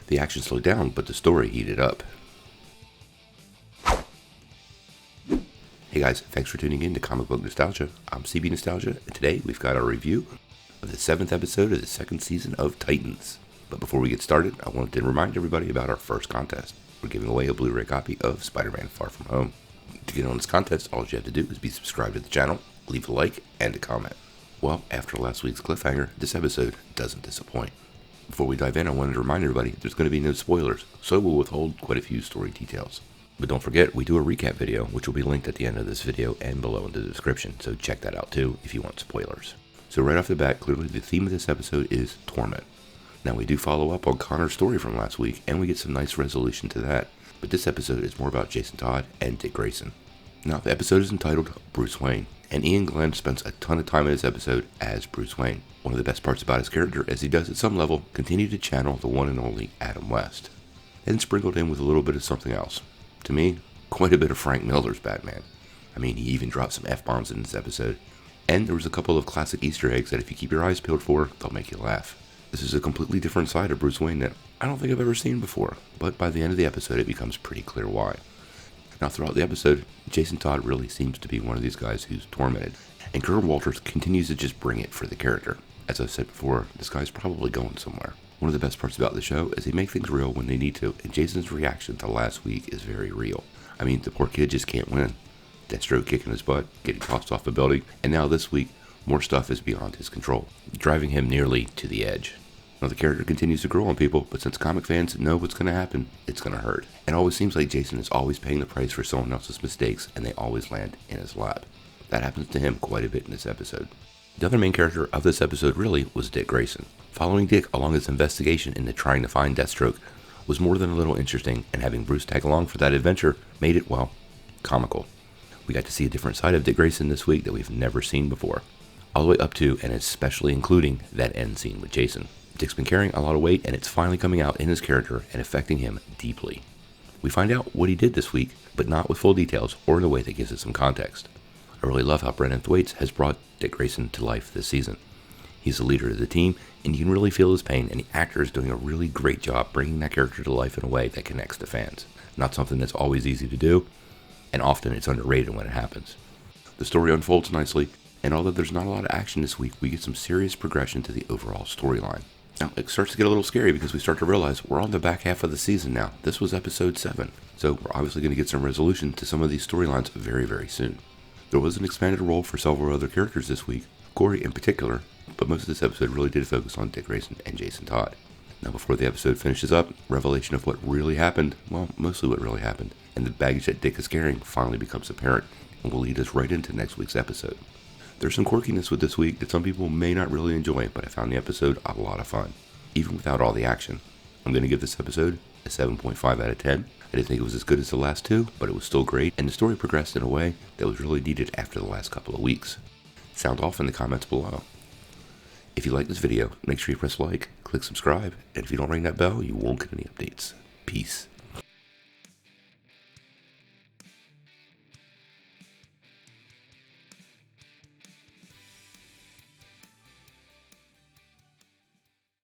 The action slowed down, but the story heated up. Hey guys, thanks for tuning in to Comic Book Nostalgia. I'm CB Nostalgia, and today we've got our review of the 7th episode of the 2nd season of Titans. But before we get started, I wanted to remind everybody about our first contest. We're giving away a Blu-ray copy of Spider-Man Far From Home. To get on this contest, all you have to do is be subscribed to the channel, leave a like, and a comment. Well, after last week's cliffhanger, this episode doesn't disappoint. Before we dive in, I wanted to remind everybody there's going to be no spoilers, so we'll withhold quite a few story details. But don't forget, we do a recap video, which will be linked at the end of this video and below in the description, so check that out too if you want spoilers. So right off the bat, clearly the theme of this episode is torment. Now we do follow up on Connor's story from last week, and we get some nice resolution to that, but this episode is more about Jason Todd and Dick Grayson. Now the episode is entitled Bruce Wayne, and Ian Glenn spends a ton of time in this episode as Bruce Wayne. One of the best parts about his character, as he does at some level, continue to channel the one and only Adam West, and sprinkled in with a little bit of something else. To me, quite a bit of Frank Miller's Batman. I mean, he even dropped some F-bombs in this episode, and there was a couple of classic Easter eggs that if you keep your eyes peeled for, they'll make you laugh. This is a completely different side of Bruce Wayne that I don't think I've ever seen before, but by the end of the episode it becomes pretty clear why. Now throughout the episode, Jason Todd really seems to be one of these guys who's tormented, and Kurt Walters continues to just bring it for the character. As I said before, this guy's probably going somewhere. One of the best parts about the show is they make things real when they need to, and Jason's reaction to last week is very real. I mean, the poor kid just can't win. Deathstroke kicking his butt, getting tossed off a building, and now this week, more stuff is beyond his control, driving him nearly to the edge. Now the character continues to grow on people, but since comic fans know what's going to happen, it's going to hurt. It always seems like Jason is always paying the price for someone else's mistakes, and they always land in his lap. That happens to him quite a bit in this episode. The other main character of this episode really was Dick Grayson. Following Dick along his investigation into trying to find Deathstroke was more than a little interesting, and having Bruce tag along for that adventure made it, well, comical. We got to see a different side of Dick Grayson this week that we've never seen before, all the way up to and especially including that end scene with Jason. Dick's been carrying a lot of weight, and it's finally coming out in his character and affecting him deeply. We find out what he did this week, but not with full details or in a way that gives us some context. I really love how Brendan Thwaites has brought Dick Grayson to life this season. He's the leader of the team, and you can really feel his pain, and the actor is doing a really great job bringing that character to life in a way that connects to fans. Not something that's always easy to do, and often it's underrated when it happens. The story unfolds nicely, and although there's not a lot of action this week, we get some serious progression to the overall storyline. Now, it starts to get a little scary because we start to realize we're on the back half of the season now. This was episode 7, so we're obviously going to get some resolution to some of these storylines very, very soon. There was an expanded role for several other characters this week, Corey in particular, but most of this episode really did focus on Dick Grayson and Jason Todd. Now, before the episode finishes up, revelation of what really happened, well, mostly what really happened, and the baggage that Dick is carrying finally becomes apparent and will lead us right into next week's episode. There's some quirkiness with this week that some people may not really enjoy, but I found the episode a lot of fun, even without all the action. I'm going to give this episode a 7.5 out of 10. I didn't think it was as good as the last two, but it was still great, and the story progressed in a way that was really needed after the last couple of weeks. Sound off in the comments below. If you like this video, make sure you press like, click subscribe, and if you don't ring that bell, you won't get any updates. Peace.